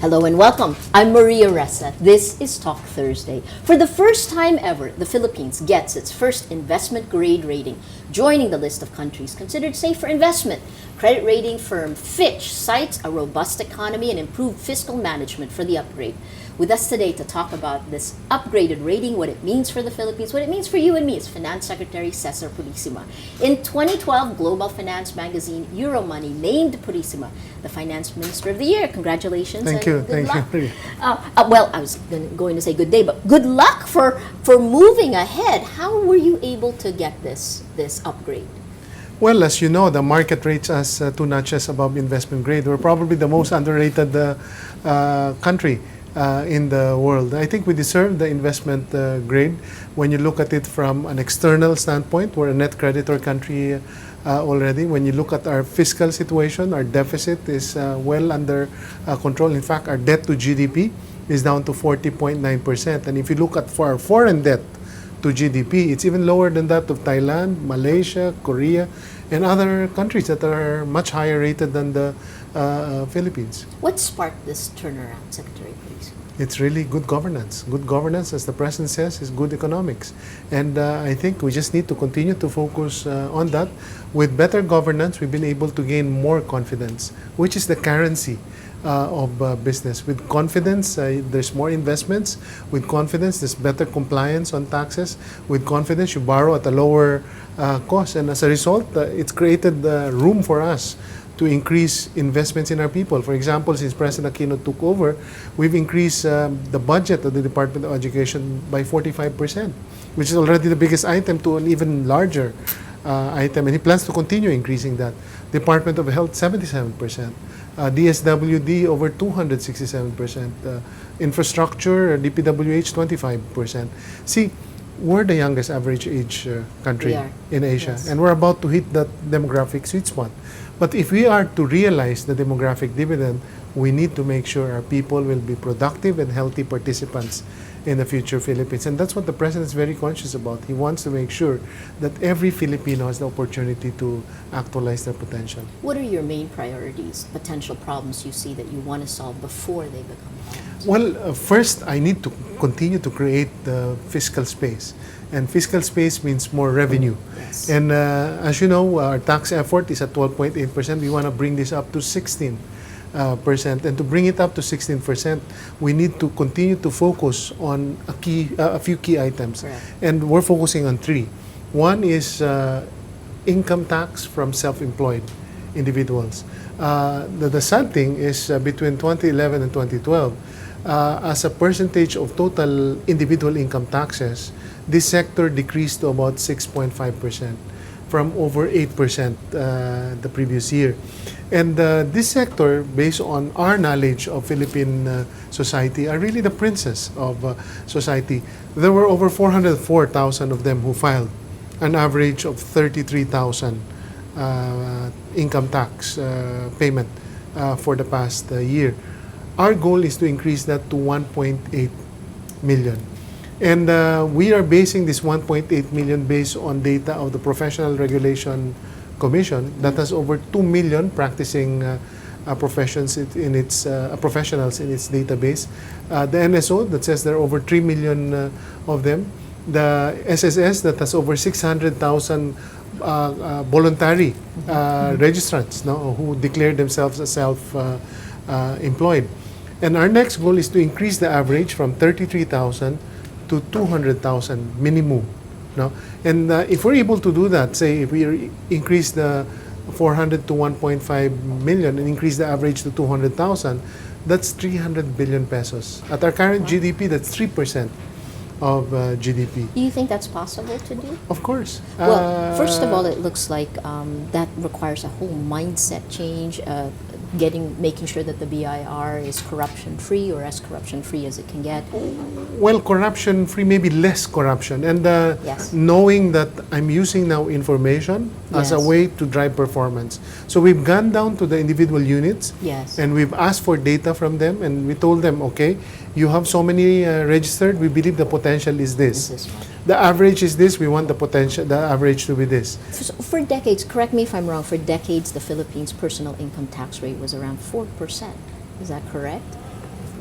Hello and welcome. I'm Maria Ressa. This is Talk Thursday. For the first time ever, the Philippines gets its first investment grade rating, joining the list of countries considered safe for investment. Credit rating firm Fitch cites a robust economy and improved fiscal management for the upgrade. With us today to talk about this upgraded rating, what it means for the Philippines, what it means for you and me, is Finance Secretary Cesar Purisima. In 2012, Global Finance magazine Euromoney named Purisima the Finance Minister of the Year. Congratulations. Thank you. Good Thank luck. you. Well, I was going to say good day, but good luck for moving ahead. How were you able to get this upgrade? Well, as you know, the market rates us 2 notches above investment grade. We're probably the most underrated country in the world. I think we deserve the investment grade. When you look at it from an external standpoint, we're a net creditor country already. When you look at our fiscal situation, our deficit is well under control. In fact, our debt to GDP is down to 40.9%. And if you look at for our foreign debt to GDP, it's even lower than that of Thailand, Malaysia, Korea, and other countries that are much higher rated than the Philippines. What sparked this turnaround, Secretary, please? It's really good governance. Good governance, as the President says, is good economics. And I think we just need to continue to focus on that. With better governance, we've been able to gain more confidence, which is the currency of business. With confidence, there's more investments. With confidence, there's better compliance on taxes. With confidence, you borrow at a lower cost. And as a result, it's created room for us to increase investments in our people. For example, since President Aquino took over, we've increased the budget of the Department of Education by 45%, which is already the biggest item, to an even larger item. And he plans to continue increasing that. Department of Health, 77%. DSWD, over 267%. Infrastructure, DPWH, 25%. See, we're the youngest average age country in Asia, yes. And we're about to hit that demographic sweet spot. But if we are to realize the demographic dividend, we need to make sure our people will be productive and healthy participants in the future Philippines. And that's what the President is very conscious about. He wants to make sure that every Filipino has the opportunity to actualize their potential. What are your main priorities, potential problems you see that you want to solve before they become problems? Well, first, I need to continue to create the fiscal space. And fiscal space means more revenue. Yes. And as you know, our tax effort is at 12.8%. We want to bring this up to 16%. And to bring it up to 16%, we need to continue to focus on a few key items. Correct. And we're focusing on 3. One is income tax from self-employed individuals. The sad thing is between 2011 and 2012, as a percentage of total individual income taxes, this sector decreased to about 6.5% from over 8% the previous year. And this sector, based on our knowledge of Philippine society, are really the princes of society. There were over 404,000 of them who filed an average of 33,000 income tax payment for the past year. Our goal is to increase that to 1.8 million. And we are basing this 1.8 million based on data of the Professional Regulation Commission that has over 2 million practicing professionals in its database. The NSO that says there are over 3 million of them. The SSS that has over 600,000 voluntary registrants who declare themselves as self-employed. And our next goal is to increase the average from 33,000 to 200,000 minimum. And if we're able to do that, say if we increase the 400 to 1.5 million and increase the average to 200,000, that's 300 billion pesos. At our current GDP, that's 3% of GDP. Do you think that's possible to do? Of course. Well, first of all, it looks like that requires a whole mindset change, making sure that the BIR is corruption-free or as corruption-free as it can get. Well, corruption-free, maybe less corruption. And Yes. knowing that I'm using now information as a Yes. way to drive performance. So we've gone down to the individual units. Yes. And we've asked for data from them, and we told them, okay, you have so many registered, we believe the potential is this. This is one. The average is this, we want the average to be this. For decades, correct me if I'm wrong, for decades the Philippines' personal income tax rate was around 4%. Is that correct?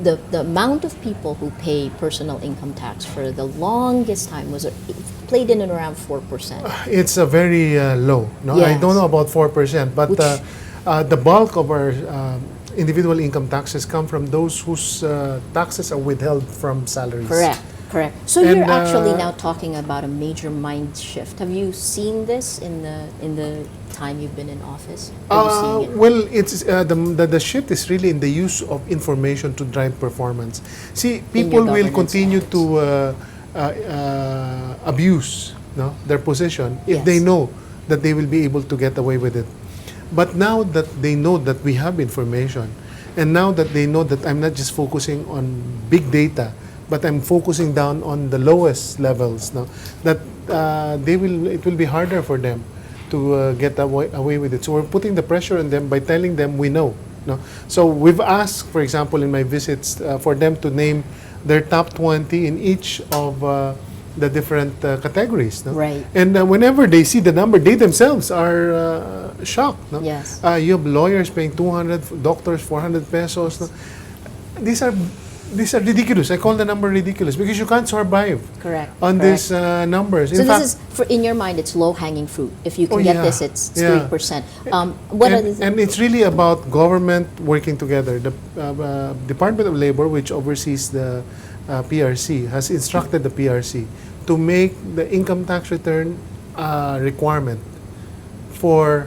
the amount of people who pay personal income tax for the longest time was played in and around 4%. It's a very low. No, I Yes. don't know about 4%, but Which- the bulk of our individual income taxes come from those whose taxes are withheld from salaries. Correct, correct. So And, you're actually now talking about a major mind shift. Have you seen this in the time you've been in office? Are you seeing it? Well, it's the shift is really in the use of information to drive performance. See, people will governance continue efforts. to abuse, no, their position if Yes. they know that they will be able to get away with it. But now that they know that we have information, and now that they know that I'm not just focusing on big data, but I'm focusing down on the lowest levels, no, that it will be harder for them to get away with it. So we're putting the pressure on them by telling them we know. No? So we've asked, for example, in my visits, for them to name their top 20 in each of the different categories. No? Right. And whenever they see the number, they themselves are shocked. No? Yes. You have lawyers paying 200, doctors 400 pesos. No? These are ridiculous. I call the number ridiculous because you can't survive Correct. on correct. these numbers. So In fact, this is, in your mind, it's low-hanging fruit. If you can Oh, get yeah. this, it's Yeah. 3%. What are the... and it's really about government working together. The Department of Labor, which oversees the PRC, has instructed the PRC to make the income tax return requirement for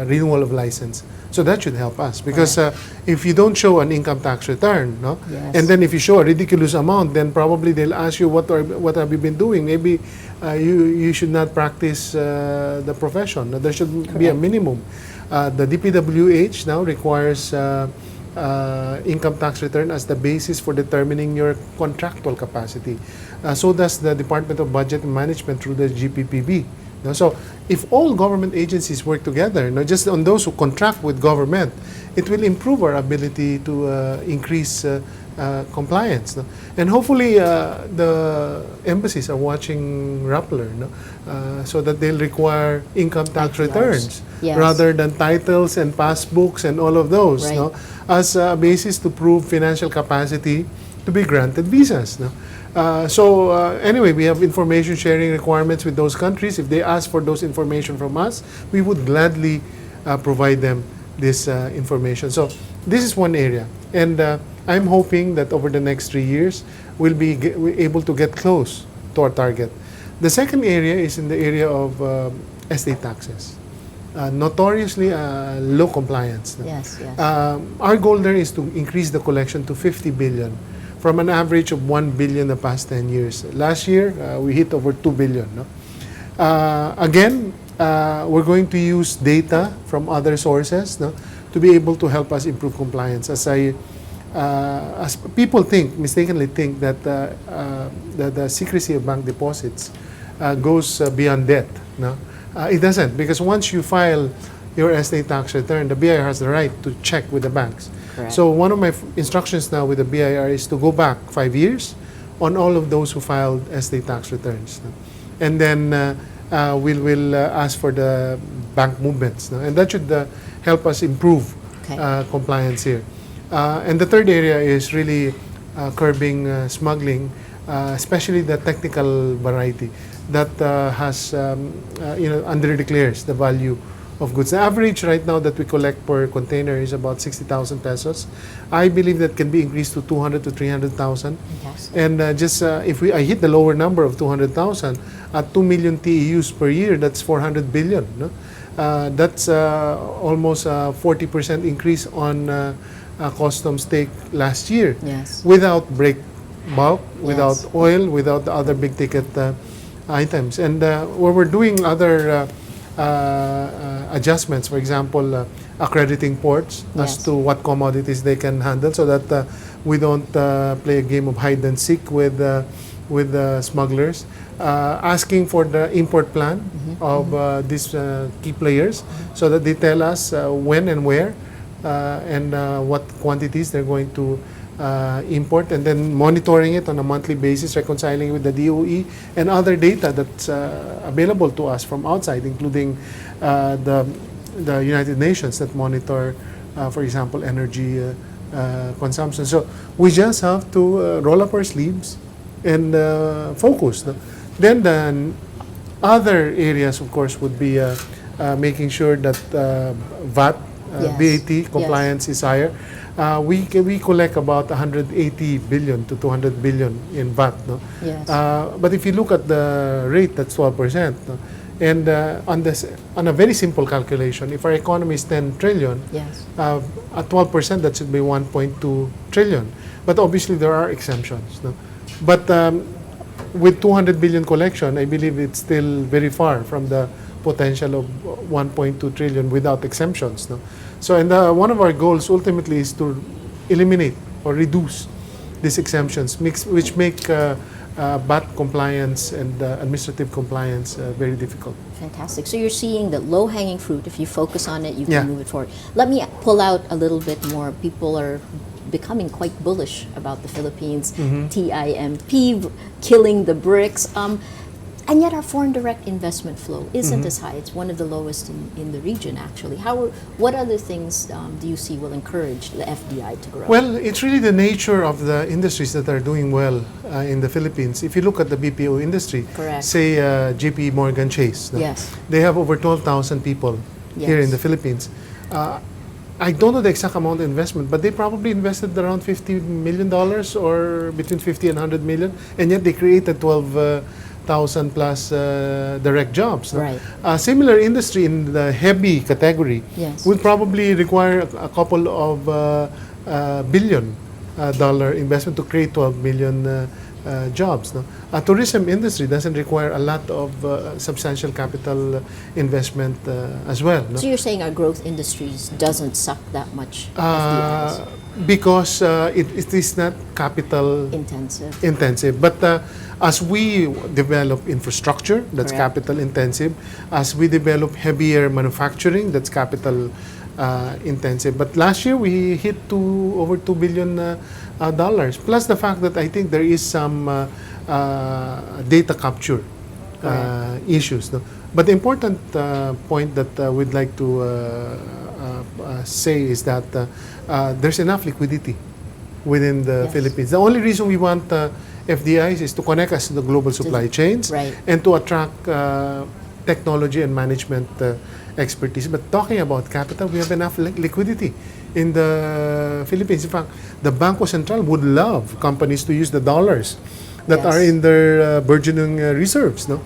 renewal of license. So that should help us because if you don't show an income tax return, no, Yes. and then if you show a ridiculous amount, then probably they'll ask you what have you been doing. Maybe you should not practice the profession. There should be a Correct. minimum. The DPWH now requires income tax return as the basis for determining your contractual capacity. So does the Department of Budget and Management through the GPPB. No? So if all government agencies work together, not just on those who contract with government, it will improve our ability to increase compliance. No? And hopefully the embassies are watching Rappler, no? So that they'll require income tax ITRs. returns Yes. rather than titles and passbooks and all of those, Right. no? As a basis to prove financial capacity to be granted visas. No? Anyway, we have information sharing requirements with those countries. If they ask for those information from us, we would gladly provide them this information. So this is one area. And I'm hoping that over the next 3 years, we'll be able to get close to our target. The second area is in the area of estate taxes. Notoriously low compliance. No? Yes, yes. Our goal there is to increase the collection to 50 billion from an average of 1 billion the past 10 years. Last year, we hit over 2 billion. No? Again, we're going to use data from other sources, no, to be able to help us improve compliance. As people mistakenly think that the secrecy of bank deposits goes beyond debt. No? It doesn't, because once you file your estate tax return, the BIR has the right to check with the banks. Correct. So one of my instructions now with the BIR is to go back 5 years on all of those who filed estate tax returns. No? And then we'll ask for the bank movements. No? And that should help us improve Okay. compliance here. And the third area is really curbing smuggling, especially the technical variety that has, underdeclares the value of goods. The average right now that we collect per container is about 60,000 pesos. I believe that can be increased to 200 to 300,000. Fantastic. And if I hit the lower number of 200,000 at 2 million TEUs per year, that's 400 billion. No? That's almost a 40% increase on customs take last year. Yes. Without break bulk, without Yes. oil, without the other big ticket items. And where we're doing other adjustments, for example, accrediting ports as Yes. to what commodities they can handle, so that we don't play a game of hide and seek with smugglers. Asking for the import plan of these key players, so that they tell us when and where and what quantities they're going to import, and then monitoring it on a monthly basis, reconciling with the DOE and other data that's available to us from outside, including the United Nations that monitor, for example, energy consumption. So we just have to roll up our sleeves and focus. No? Then the other areas, of course, would be making sure that VAT, Yes. VAT compliance is higher. We collect about 180 billion to 200 billion in VAT. No? Yes. But if you look at the rate, that's 12%. No? And on a very simple calculation, if our economy is 10 trillion, Yes. at 12%, that should be 1.2 trillion. But obviously, there are exemptions. No? But with 200 billion collection, I believe it's still very far from the potential of 1.2 trillion without exemptions. No? So, and one of our goals ultimately is to eliminate or reduce these exemptions, which make VAT compliance and administrative compliance very difficult. Fantastic. So you're seeing the low-hanging fruit. If you focus on it, you can Yeah. move it forward. Let me pull out a little bit more. People are becoming quite bullish about the Philippines. TIMP, killing the BRICS. And yet our foreign direct investment flow isn't as high. It's one of the lowest in the region, actually. What other things do you see will encourage the FDI to grow? Well, it's really the nature of the industries that are doing well in the Philippines. If you look at the BPO industry, Correct. say JP Morgan Chase, no? Yes. They have over 12,000 people here in Yes. the Philippines. I don't know the exact amount of investment, but they probably invested around $50 million or between 50 and 100 million, and yet they created 12,000 plus direct jobs. No? Right. A similar industry in the heavy category Yes. will probably require a couple of billion dollar investment to create 12 million jobs. No? A tourism industry doesn't require a lot of substantial capital investment as well. No? So you're saying our growth industries doesn't suck that much Uh, FDIs? because it is not capital Intensive. intensive. But as we develop infrastructure, that's Correct. capital intensive. As we develop heavier manufacturing, that's capital intensive. But last year we hit over $2 billion dollars. Plus the fact that I think there is some data capture issues. No? But the important point that we'd like to say is that there's enough liquidity within the Yes. Philippines. The only reason we want FDIs is to connect us to the global supply chains Right. and to attract technology and management expertise. But talking about capital, we have enough liquidity in the Philippines. In fact, the Bangko Central would love companies to use the dollars that Yes. are in their burgeoning reserves. No?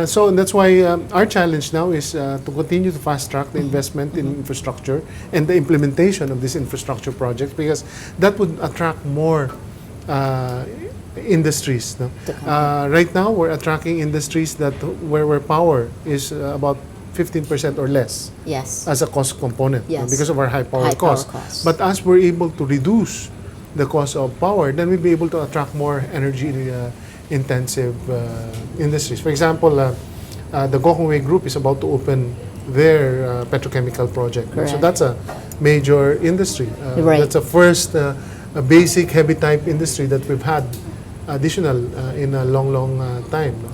So that's why our challenge now is to continue to fast track the investment in infrastructure and the implementation of these infrastructure projects, because that would attract more industries. No? To come. Right now, we're attracting industries where power is about 15% or less Yes. as a cost component, no? Yes. Because of our high power High power cost. costs. But as we're able to reduce the cost of power, then we'll be able to attract more energy intensive industries. For example, the Gokongwei Group is about to open their petrochemical project. So Correct. that's a major industry. Right. That's a first a basic heavy type industry that we've had additional in a long time. No?